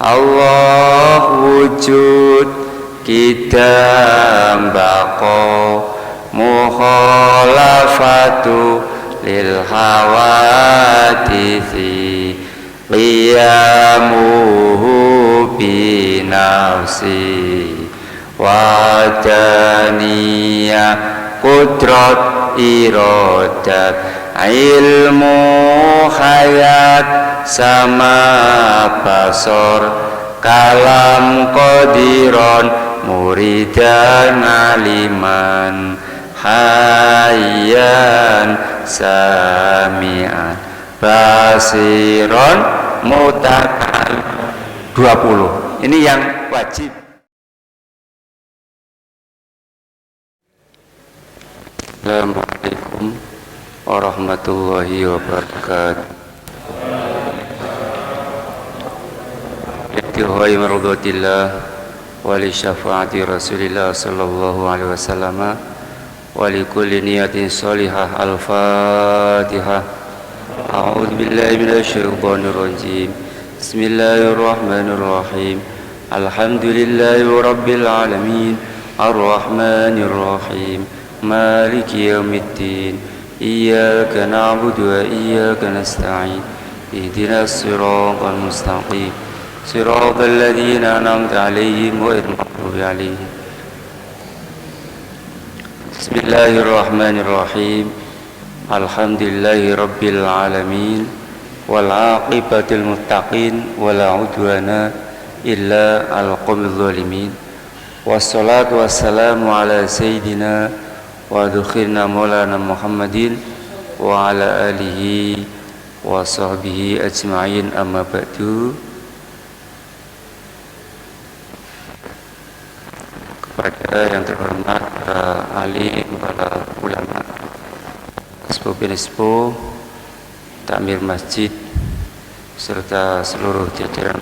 Allah wujud kita baqo mukhalafatu lil hawadithi qiyamuhu binafsi wadaniyah kudrat iradat ilmu hayat sama basor kalam qadiron muridan aliman hayyan sami'an basiron mutakal 20. Ini yang wajib. Assalamualaikum warahmatullahi wabarakatuh. Ibtihai maradatillah wa li syafaati Rasulillah sallallahu alaihi wasallam wa li kulli niyatin shalihah. Al-Fatihah. A'udzu billahi minasy syaithanir rajim. Bismillahirrahmanirrahim. Alhamdulillahi rabbil alamin. Ar-Rahmanir Rahim. Maliki yaumiddin. Iyyaka na'budu wa iyyaka nasta'in. Ihdinas siratal mustaqim. Siratal ladzina an'amta 'alaihim ghairil maghdubi 'alaihim. Bismillahirrahmanirrahim. Alhamdulillahi rabbil alamin. Wal 'aqibatul muttaqin wala 'udwana illa 'alal qaumidz zalimin. Wassalatu wassalamu ala sayyidina wa dukhirna maulana Muhammadin wa ala alihi wa sahbihi ajma'in, amma ba'du. Kepada yang terhormat para alim, para ulama, sepuh-sepuh, takmir masjid serta seluruh jajaran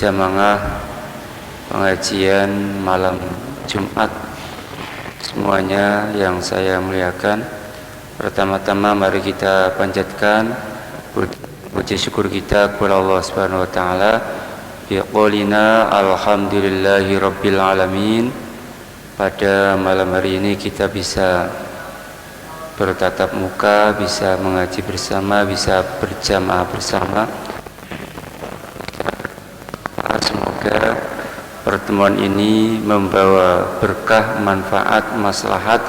jamaah pengajian malam Jumat semuanya yang saya muliakan. Pertama-tama mari kita panjatkan puji syukur kita kepada Allah Subhanahu wa taala bi qoulina alhamdulillahi rabbil alamin. Pada malam hari ini kita bisa bertatap muka, bisa mengaji bersama, bisa berjamaah bersama. Semoga pertemuan ini membawa berkah, manfaat, maslahat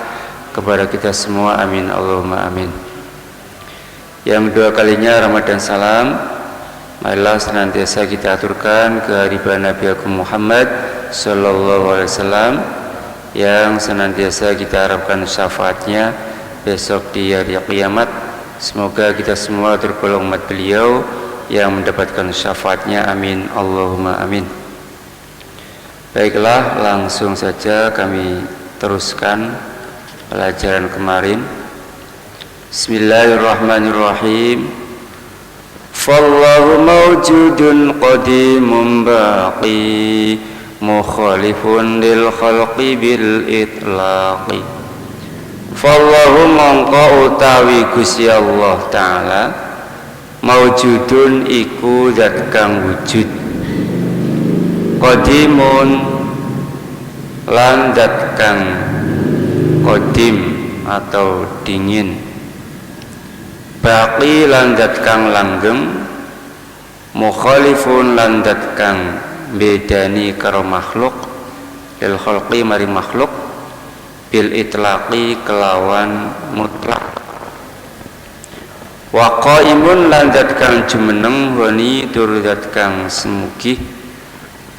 kepada kita semua. Amin Allahumma amin. Yang kedua kalinya Ramadan salam, marilah senantiasa kita aturkan kehadiran Nabi Agung Muhammad sallallahu alaihi wasallam yang senantiasa kita harapkan syafaatnya besok di hari kiamat. Semoga kita semua tergolong umat beliau yang mendapatkan syafaatnya. Amin Allahumma amin. Baiklah, langsung saja kami teruskan pelajaran kemarin. Bismillahirrahmanirrahim. Fallahu mawjudun qadimun baqi mukhalifun lil khalqi bil itlaqi. Fallahu mangka utawi Gusti Allah taala mawjudun iku zat kang wujud, qadimun lan zat kang qadim atau dingin, baqi lan zat kang langgeng, mukhalifun lan zat kang bedani karo makhluk, lil khalqi mari makhluk, bil itlaqi kelawan mutlak, wa qaimun lan zat kang jumeneng, wani tur zat kang semugi,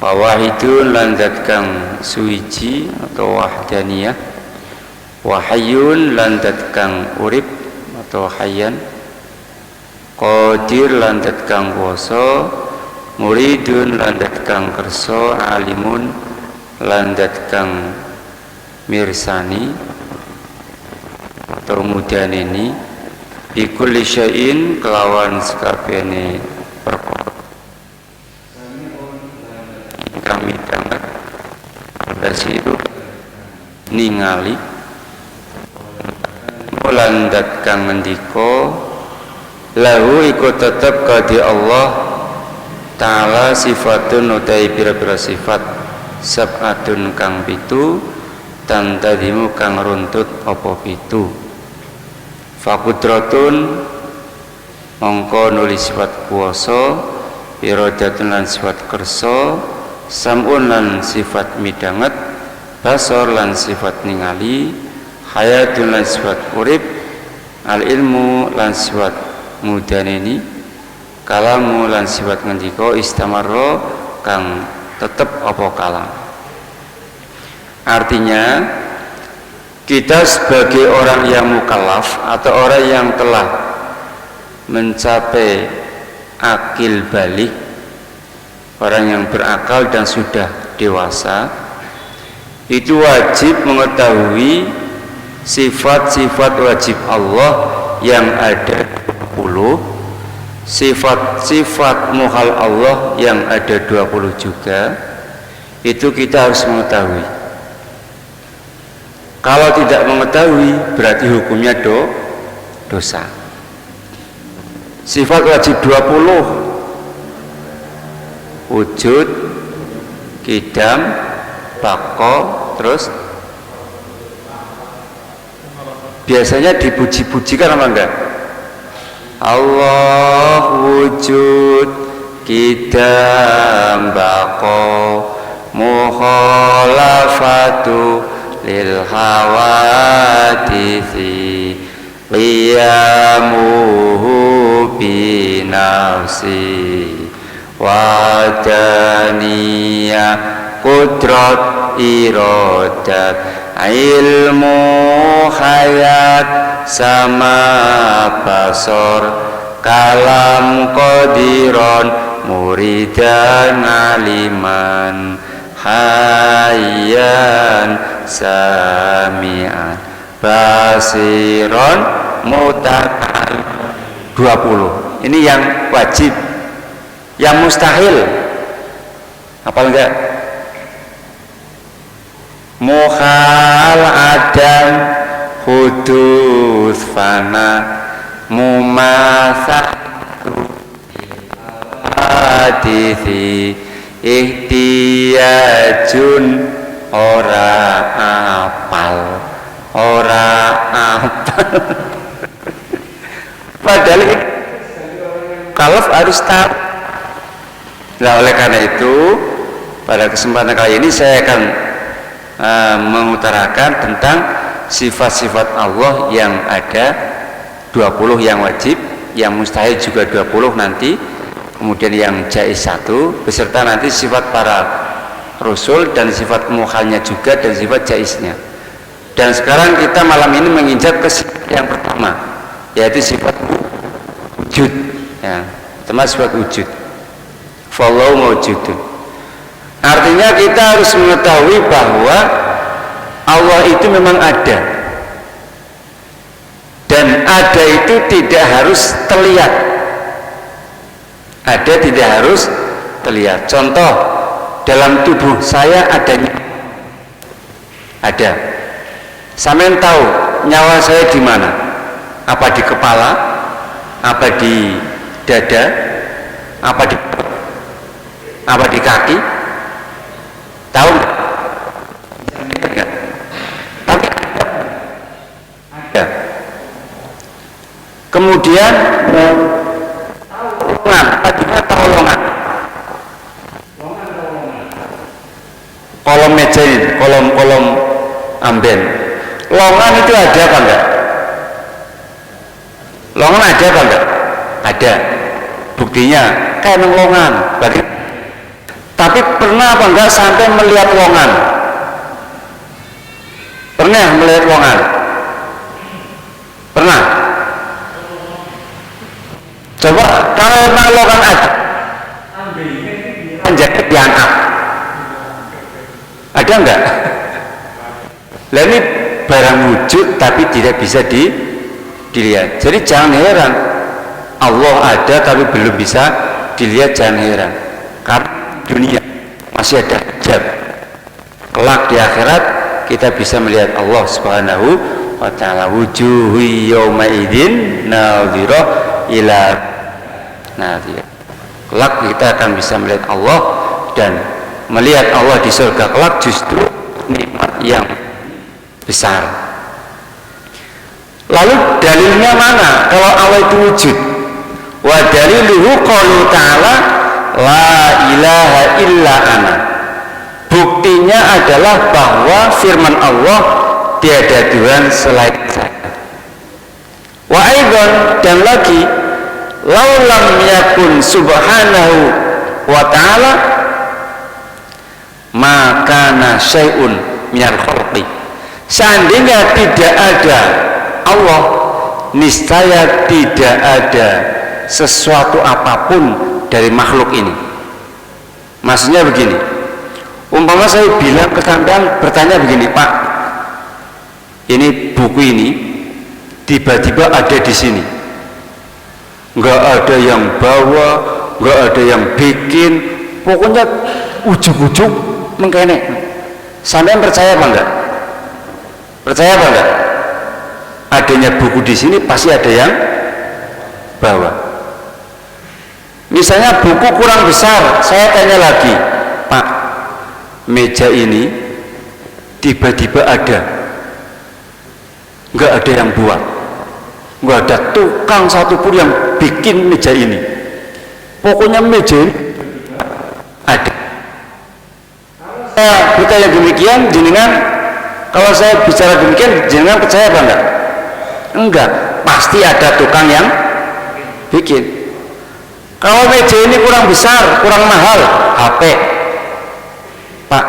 wa wahidun lan zat kang suwiji atau wahdaniyah, wa hayyun lan zat kang urip atau hayyan, qadir lan zat kang kuwasa, muridun lan zat kang kersa, alimun lan zat kang mirsani atau mudaneni, bikulli syai'in kelawan sekabehane perkara, kami danget basiru ningali, lan zat kang ngendika, lahu iku tetep kadi Allah ta'ala sifatun utai pira-pira sifat sab'atun kang pitu tantadimu kang runtut apa pitu fakudratun mongko nuli sifat kuwasa iradatun lan sifat kersa sam'un lan sifat midanget basor lan sifat ningali hayatun lan sifat urip al ilmu lan sifat mudaneni kalamu lan sifat ngendika istamarra kang tetep apa kalam. Artinya kita sebagai orang yang mukallaf atau orang yang telah mencapai akil balik, orang yang berakal dan sudah dewasa, itu wajib mengetahui sifat-sifat wajib Allah yang ada 20, sifat-sifat muhal Allah yang ada 20 juga. Itu kita harus mengetahui. Kalau tidak mengetahui berarti hukumnya dosa. Sifat wajib 20, wujud, qidam, baqa, terus biasanya dipuji-pujikan apa enggak? Allah wujud, qidam, baqa, mukhalafatu lil hawadithi qiyamuhu binafsi wadaniyah kudrat iradat ilmu hayat sama basor kalam qadiron muridan aliman hayyan sami'an basiron mutakal 20. Ini yang wajib. Yang mustahil apa enggak? Muhal adam hudus fana mumatsatu hadithi ihtiyajun ora apal padahal kalaf harus tahu. Nah, oleh karena itu pada kesempatan kali ini saya akan mengutarakan tentang sifat-sifat Allah yang ada 20 yang wajib, yang mustahil juga 20 nanti, kemudian yang jaiz 1 beserta nanti sifat para rasul dan sifat muhalnya juga dan sifat jaiznya. Dan sekarang kita malam ini menginjak ke sifat yang pertama, yaitu sifat wujud ya, pertama sifat wujud. Fallahu mawjudun. Artinya kita harus mengetahui bahwa Allah itu memang ada. Dan ada itu tidak harus terlihat. Ada tidak harus terlihat. Contoh, dalam tubuh saya adanya ada. Sampeyan tahu nyawa saya di mana? Apa di kepala? Apa di dada? Apa di kaki? Tahu nggak? Tapi ada. Kemudian lowongan, tadinya tahu lowongan. Kolom meja ini, kolom amben. Lowongan itu ada apa enggak? Lowongan ada apa enggak? Ada. Buktinya kayak lowongan. Tapi pernah apa enggak sampai melihat lowongan? Pernah melihat lowongan? Pernah? Coba kalau memang lowongan ada, menjadi diangkat. Ada enggak? Lah ini barang wujud tapi tidak bisa dilihat. Jadi jangan heran Allah ada tapi belum bisa dilihat, jangan heran. Karena dunia masih ada hijab. Kelak di akhirat kita bisa melihat Allah Subhanahu wa ta'ala. Wujuhu yawma idzin nadhirah ila. Nah, kelak kita akan bisa melihat Allah, dan melihat Allah di surga kelak justru nikmat yang besar. Lalu dalilnya mana kalau Allah itu wujud? Wa daliluhu qaulu ta'ala la ilaha illa ana. Buktinya adalah bahwa firman Allah tiada Tuhan selain saya. Wa aidan, dan lagi, laulam yakun subhanahu wa ta'ala makana syai'un minal khalqi. Seandainya tidak ada Allah, niscaya tidak ada sesuatu apapun dari makhluk ini. Maksudnya begini, umpama saya bilang ke sampean, bertanya begini, Pak, ini buku ini tiba-tiba ada di sini, nggak ada yang bawa, nggak ada yang bikin, pokoknya ujuk-ujuk mengkenek. Sampean percaya apa enggak? Percaya apa enggak? Adanya buku di sini pasti ada yang bawa. Misalnya buku kurang besar, saya tanya lagi, Pak, meja ini tiba-tiba ada, nggak ada yang buat, nggak ada tukang satupun yang bikin meja ini, pokoknya meja ini ada. Saya bertanya demikian, jenengan, kalau saya bicara demikian, jenengan percaya apa enggak? Enggak, pasti ada tukang yang bikin. Kalau meja ini kurang besar, kurang mahal, HP, Pak,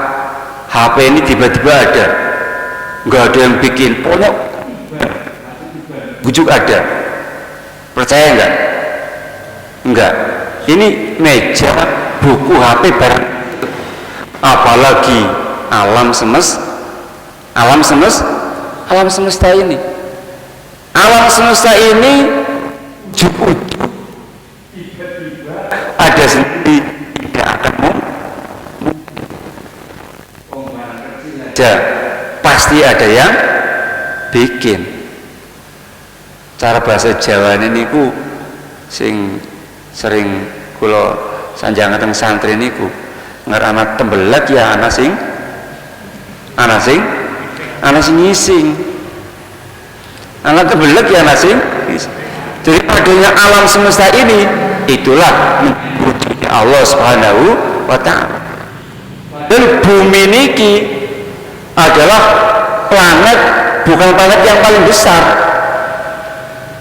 HP ini tiba-tiba ada, nggak ada yang bikin, pokoknya bujuk ada, percaya enggak? Enggak. Ini meja, buku, HP, barang, apalagi alam semesta ini. Alam semesta ini ada sendiri, tidak akan pasti ada yang bikin. Cara bahasa Jawa ini ku sing sering kula sanjangan teng santri niku ngerana tembelat ya ana sing ngising. Anak tembelat ya ana sing. Jadi adanya alam semesta ini, itulah wujudnya Allah Subhanahu wa ta'ala. Dan bumi niki adalah planet, bukan planet yang paling besar.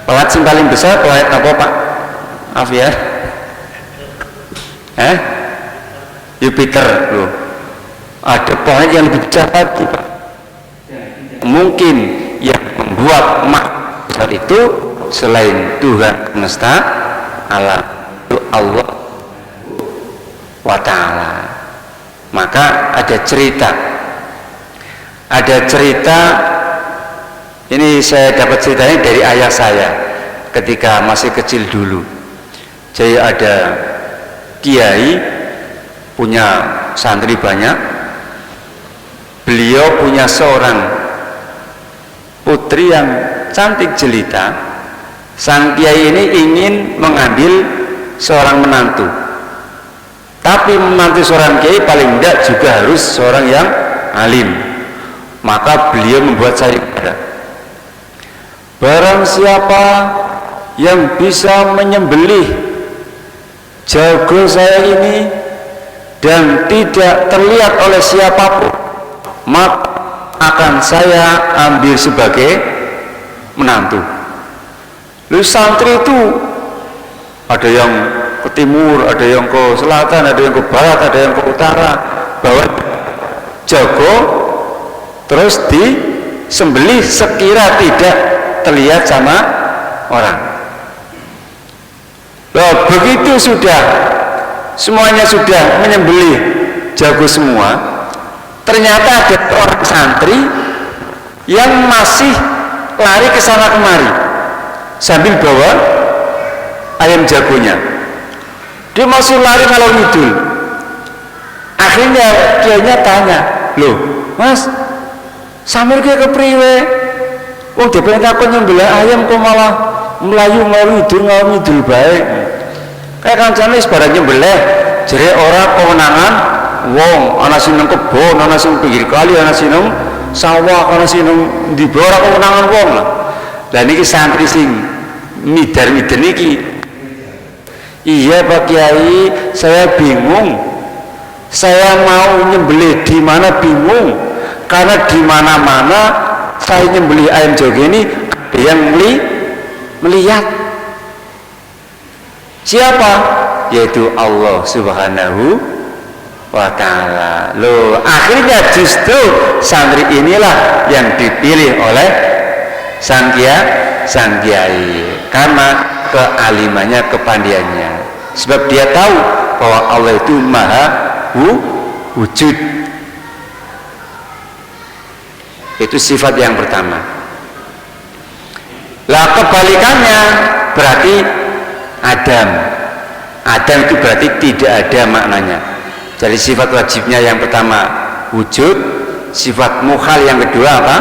Planet yang paling besar planet apa, Pak? Maaf ya. Jupiter loh. Ada planet yang lebih besar lagi, Pak. Mungkin yang membuat makhluk itu selain Tuhan semesta alam, itu Allah wa ta'ala. Maka ada cerita ini, saya dapat ceritanya dari ayah saya ketika masih kecil dulu. Jadi ada kiai punya santri banyak, beliau punya seorang putri yang cantik jelita. Sang kiai ini ingin mengambil seorang menantu, tapi menantu seorang kiai paling tidak juga harus seorang yang alim. Maka beliau membuat sayembara, barang siapa yang bisa menyembelih jago saya ini dan tidak terlihat oleh siapapun, maka akan saya ambil sebagai menantu. Lalu santri itu ada yang ke timur, ada yang ke selatan, ada yang ke barat, ada yang ke utara, bawa jago terus disembelih sekira tidak terlihat sama orang. Loh, begitu sudah semuanya sudah menyembelih jago semua, ternyata ada orang santri yang masih lari ke sana kemari sambil bawa ayam jagonya. Dia masih lari kalau ngidul. Akhirnya kiainya tanya, loh Mas, sambil ke kepriwe? Oh, dia pengen takut nyembelih ayam kok malah melayu ngidul baik. Kayak kancane sebarang nyembelih jere ora kewenangan wong, ana sing nang kebon, ana sing pinggir kali, ana sing nang sawah, ana sing nang ndi ora kewenangan wong lah. Lah niki santri sing midar-midar niki. Iya Pak Kiai, saya bingung. Saya mau nyembelih di mana bingung. Karena di mana-mana saya nyembelih ayam joge ini ada yang melihat. Siapa? Yaitu Allah Subhanahu wa ta'ala. Loh, akhirnya justru santri inilah yang dipilih oleh sang kiai karena kealimannya, kepandiannya. Sebab dia tahu bahwa Allah itu maha wujud. Itu sifat yang pertama. Lah kebalikannya berarti Adam itu berarti tidak ada maknanya. Jadi sifat wajibnya yang pertama wujud, sifat mukhal yang kedua apa?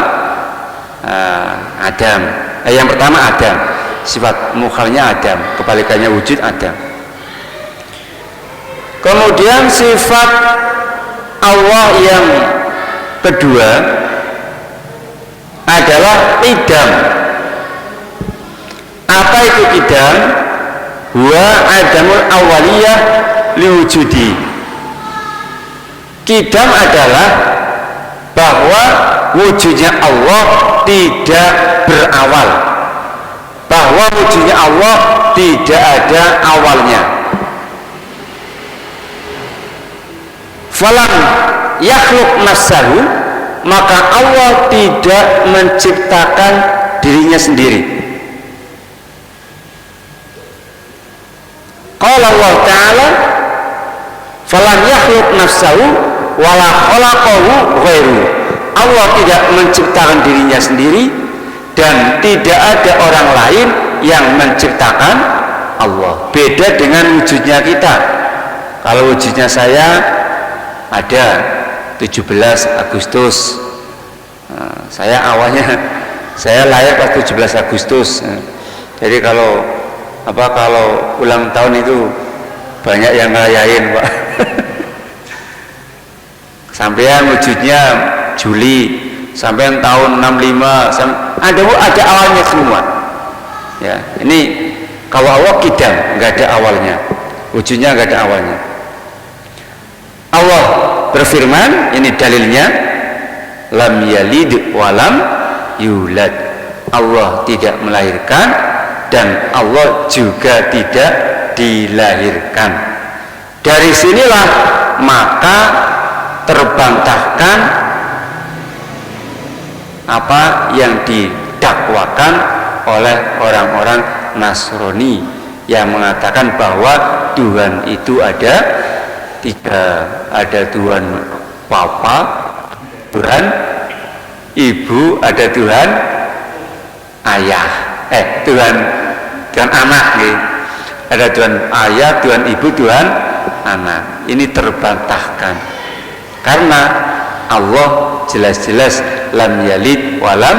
Adam. Yang pertama Adam, sifat mukhalnya Adam, kebalikannya wujud Adam. Kemudian sifat Allah yang kedua adalah idam. Apa itu idam? Wa adamul awaliyah liwujudi. Kidam adalah bahwa wujudnya Allah tidak berawal, bahwa wujudnya Allah tidak ada awalnya. Falam yakhluk nafsahu, maka Allah tidak menciptakan dirinya sendiri. Qala Allah Ta'ala falam yakhluk nafsahu wala khalaqahu ghairu. Allah tidak menciptakan dirinya sendiri dan tidak ada orang lain yang menciptakan Allah. Beda dengan wujudnya kita. Kalau wujudnya saya ada 17 Agustus. Saya awalnya saya lahir pas 17 Agustus. Jadi kalau ulang tahun itu banyak yang ngerayain, Pak. Sampean wujudnya Juli, sampean tahun 65, ada awalnya semua. Ya, ini kalau Allah kidam, nggak ada awalnya, wujudnya nggak ada awalnya. Allah berfirman, ini dalilnya, lam yalid walam yulad. Allah tidak melahirkan dan Allah juga tidak dilahirkan. Dari sinilah maka terbantahkan apa yang didakwakan oleh orang-orang Nasrani yang mengatakan bahwa Tuhan itu ada tiga, ada Tuhan Bapa, Tuhan Ibu, ada Tuhan Ayah, Tuhan Anak, gitu. Ada Tuhan Ayah, Tuhan Ibu, Tuhan Anak. Ini terbantahkan karena Allah jelas-jelas lam yalid walam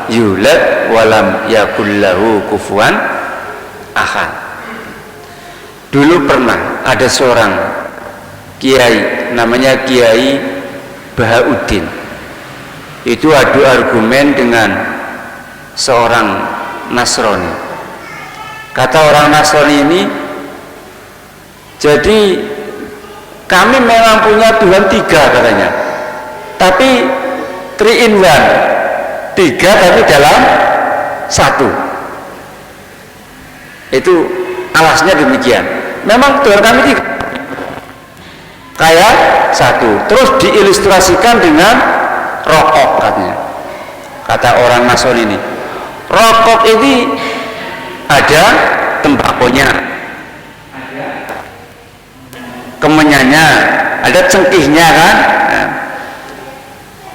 yulad walam yakullahu kufuwan ahad. Dulu pernah ada seorang kiai namanya Kiai Bahauddin. Itu adu argumen dengan seorang Nasrani. Kata orang Nasrani ini, jadi kami memang punya Tuhan tiga katanya, tapi 3 in 1, tiga tapi dalam satu. Itu alasnya demikian. Memang Tuhan kami tiga, kayak satu. Terus diilustrasikan dengan rokok katanya. Kata orang Nasrani ini, rokok ini ada tembakonya, kemenyannya, ada cengkihnya kan. Nah,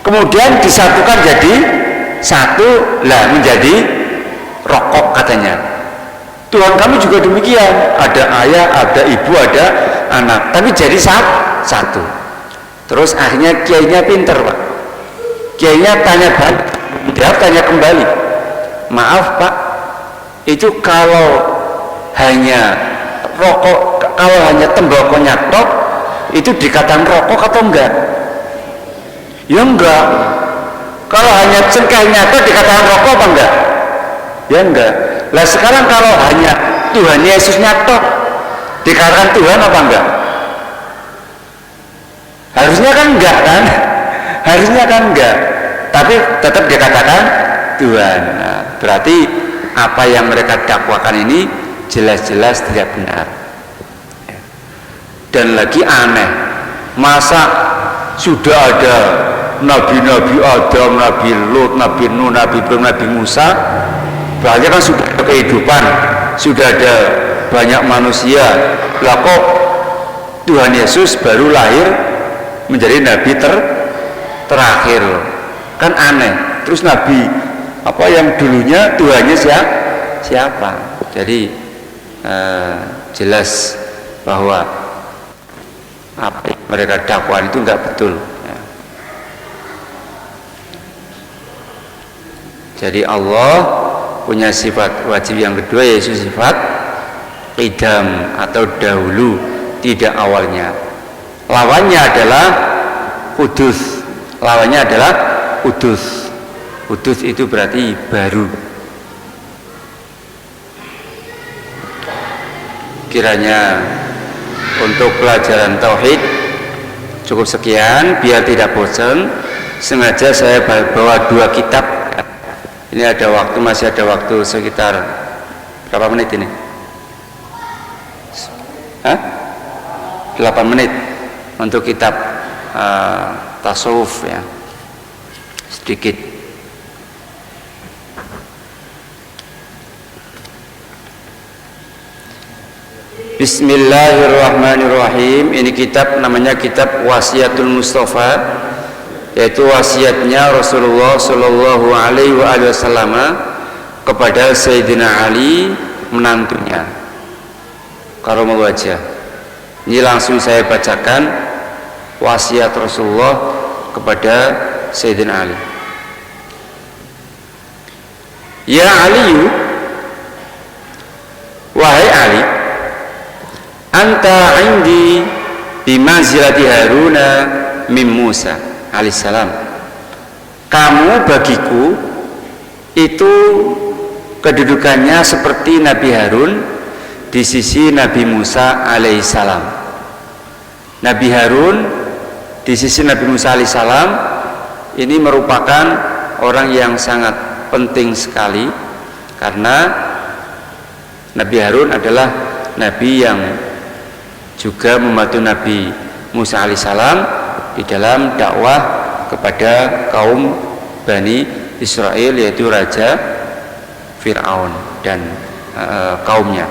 kemudian disatukan jadi satu lah, menjadi rokok katanya. Tuhan kami juga demikian, ada ayah, ada ibu, ada anak, tapi jadi satu. Terus akhirnya kiainya pinter, Pak. Kiainya tanya balik, dia tanya kembali, maaf Pak, itu kalau hanya rokok, kalau hanya tembakonya tok, itu dikatakan rokok atau enggak? Ya enggak. Kalau hanya cengkehnya tok dikatakan rokok apa enggak? Ya enggak. Lah sekarang kalau hanya Tuhan Yesusnya tok dikatakan Tuhan apa enggak? Harusnya kan enggak kan? Harusnya kan enggak. Tapi tetap dikatakan Tuhan. Nah, berarti apa yang mereka dakwakan ini jelas-jelas tidak benar. Dan lagi aneh, masa sudah ada nabi-nabi Adam, Nabi Lut, Nabi Nuh, Nabi Ibrahim, Nabi Musa, berarti kan sudah ada kehidupan, sudah ada banyak manusia. Lah kok Tuhan Yesus baru lahir menjadi nabi terakhir? Kan aneh. Terus nabi apa yang dulunya Tuhannya siapa? Jadi jelas bahwa apa yang mereka dakwaan itu enggak betul ya. Jadi Allah punya sifat wajib yang kedua, yaitu sifat qidam atau dahulu, tidak awalnya. Lawannya adalah hudus. Lawannya adalah hudus. Hudus itu berarti baru. Kiranya untuk pelajaran tauhid cukup sekian, biar tidak bosan. Sengaja saya bawa 2 kitab. Ini ada waktu, masih ada waktu sekitar berapa menit ini? 8 menit untuk kitab tasawuf ya, sedikit. Bismillahirrahmanirrahim. Ini kitab namanya kitab Wasiatul Mustafa, yaitu wasiatnya Rasulullah Shallallahu Alaihi Wasallam kepada Sayyidina Ali, menantunya, karomul wajah. Ini langsung saya bacakan wasiat Rasulullah kepada Sayyidina Ali. Ya Aliyu, wahai Ali, anta indi bimanzilati Haruna min Musa alaihissalam. Kamu bagiku itu kedudukannya seperti Nabi Harun di sisi Nabi Musa alaihissalam. Nabi Harun di sisi Nabi Musa alaihissalam ini merupakan orang yang sangat penting sekali, karena Nabi Harun adalah Nabi yang juga membantu Nabi Musa alaihissalam di dalam dakwah kepada kaum Bani Israel, yaitu Raja Fir'aun dan kaumnya.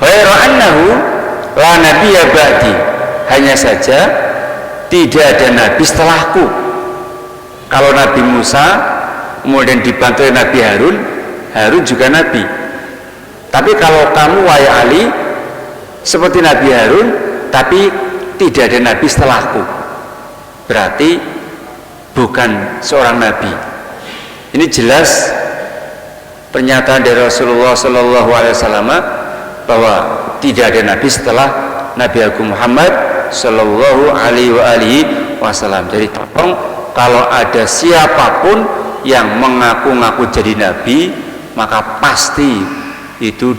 Ghairu annahu la nabiyya ba'di, hanya saja tidak ada nabi setelahku. Kalau Nabi Musa kemudian dibantu oleh Nabi Harun, Harun juga nabi. Tapi kalau kamu wahai Ali seperti Nabi Harun, tapi tidak ada nabi setelahku, berarti bukan seorang nabi. Ini jelas pernyataan dari Rasulullah Shallallahu Alaihi Wasallam bahwa tidak ada nabi setelah Nabi Agung Muhammad Shallallahu Alaihi Wasallam. Jadi tolong, kalau ada siapapun yang mengaku-ngaku jadi nabi, maka pasti itu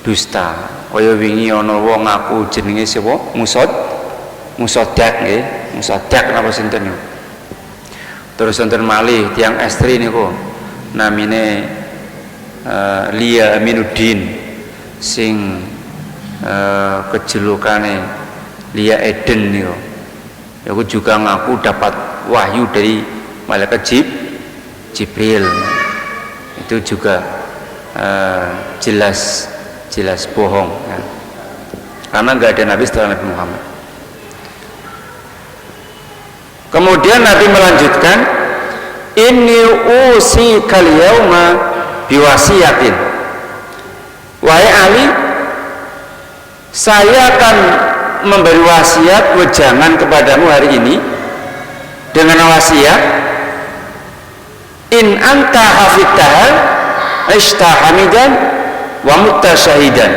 dusta. Kaya wingi ana wong ngaku jenenge sapa? Musodak nggih. Musodak napa sinten niku? Terus wonten malih tiyang estri niku namine Lia Aminuddin, sing kejelukane Lia Eden niku. Aku juga ngaku dapat wahyu dari malaikat Jibril. Itu juga jelas bohong ya. Karena nggak ada nabi setelah Nabi Muhammad. Kemudian Nabi melanjutkan, inni usikal yauma biwasiyatin. Wahai Ali, saya akan memberi wasiat, wejangan kepadamu hari ini dengan wasiat, in anta hafidtaha, ishta hamidan wa mutta syahidan.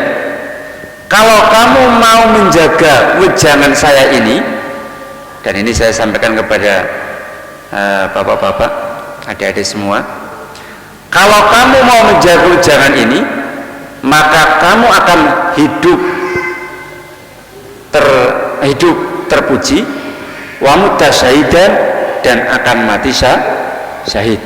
Kalau kamu mau menjaga wejangan saya ini, dan ini saya sampaikan kepada bapak-bapak, adik-adik semua, kalau kamu mau menjaga wejangan ini, maka kamu akan hidup terpuji, wa mutta syahidan, dan akan mati syahid.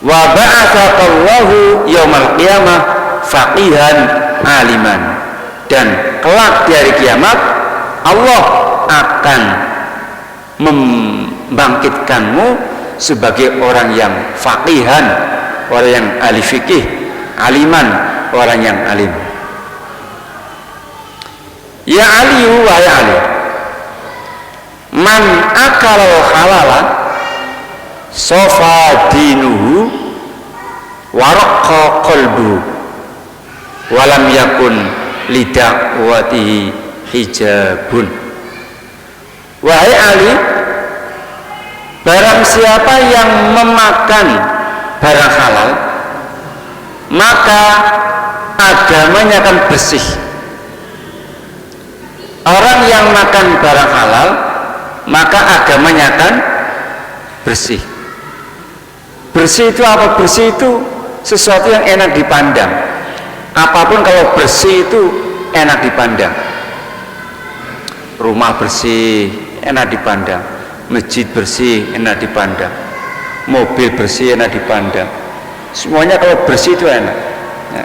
Wa ba'atsakallahu yaumal qiyamah faqihan aliman, dan kelak di hari kiamat Allah akan membangkitkanmu sebagai orang yang faqihan, orang yang ahli fikih, aliman, orang yang alim. Ya Ali, wahai Ali, man akal halala sofa dinuhu waraqqa qalbu walam yakun lidakwatihi hijabun. Wahai Ali, barang siapa yang memakan barang halal, maka agamanya akan bersih. Orang yang makan barang halal, maka agamanya akan bersih. Bersih itu apa? Bersih itu sesuatu yang enak dipandang. Apapun kalau bersih itu enak dipandang. Rumah bersih enak dipandang, masjid bersih enak dipandang, mobil bersih enak dipandang. Semuanya kalau bersih itu enak ya.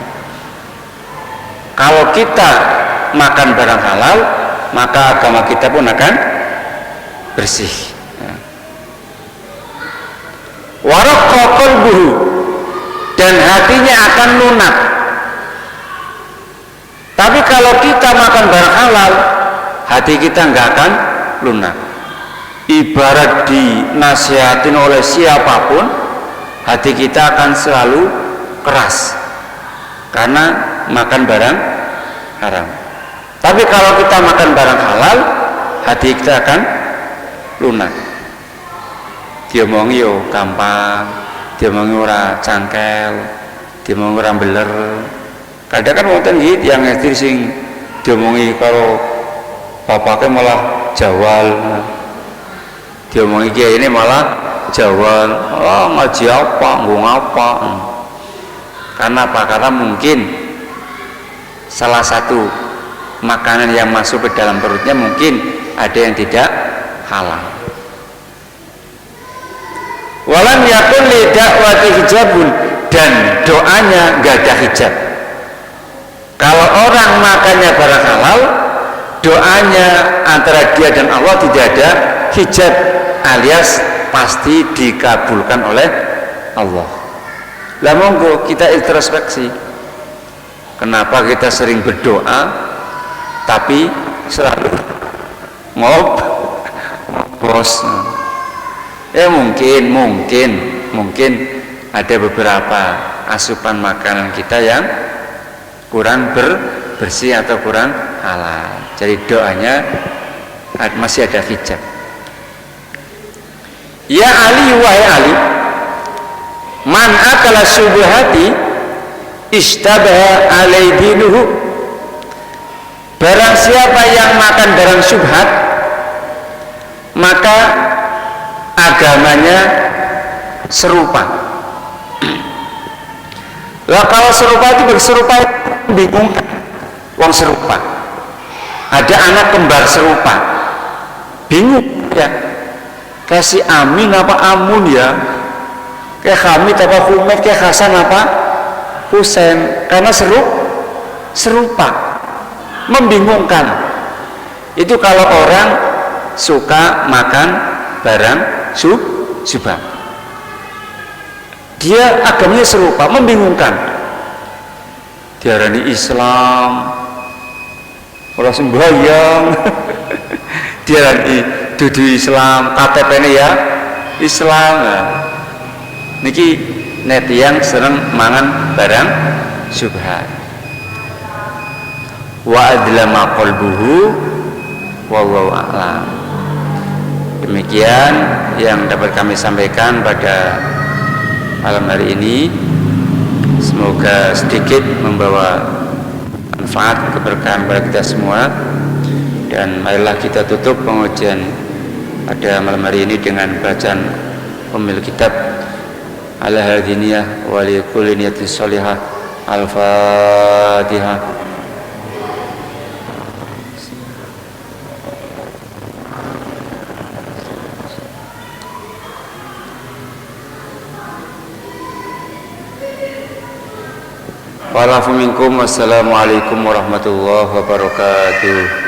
Kalau kita makan barang halal, maka agama kita pun akan bersih ya. Waraqqa qalbuhu, dan hatinya akan lunak. Tapi kalau kita makan barang halal, hati kita nggak akan lunak. Ibarat dinasihatin oleh siapapun, hati kita akan selalu keras karena makan barang haram. Tapi kalau kita makan barang halal, hati kita akan lunak. Diomongi yo gampang, diomongi ora cangkel, diomongi ora beler. Kadang kan wonten iki yang ngerti sing diomongi kalau bapaknya malah jawal, diomongi kiai ini malah jawal, oh ngaji apa, ngomong apa. Karena apa? Karena mungkin salah satu makanan yang masuk ke dalam perutnya mungkin ada yang tidak halal. Walam yakun li da'wati hijabun, dan doanya enggak ada hijab. Kalau orang makannya barang halal, doanya antara dia dan Allah tidak ada hijab, alias pasti dikabulkan oleh Allah. Lah monggo kita introspeksi. Kenapa kita sering berdoa tapi selalu ngobos? Ya mungkin ada beberapa asupan makanan kita yang kurang bersih atau kurang halal. Jadi doanya masih ada hijab. Ya Ali, wahai Ali, man akala syubhati istabaha alai dinuhu, barang siapa yang makan barang syubhat, maka agamanya serupa. Lah kalau serupa itu berserupa bingung, wong serupa. Ada anak kembar serupa, bingung ya. Kasih Amin apa Amun ya? Kayak Hamid apa Humed, kayak Hasan apa Husain, karena serupa, membingungkan. Itu kalau orang suka makan barang syubhat, dia agamanya serupa, membingungkan. Diarani Islam, orang sembahyang, diarani dudu Islam, KTP-nya ya Islam. Nah, niki netian seneng mangan barang syubhat. Wa adlama qalbuhu wallahu a'lam. Demikian yang dapat kami sampaikan pada malam hari ini. Semoga sedikit membawa manfaat keberkahan bagi kita semua. Dan marilah kita tutup pengajian pada malam hari ini dengan bacaan pemilik kitab Ala hadiniyah wa li kulli niyatin sholihah. Al-Fatihah. Wa'alaikum minkum. Wassalamualaikum warahmatullahi wabarakatuh.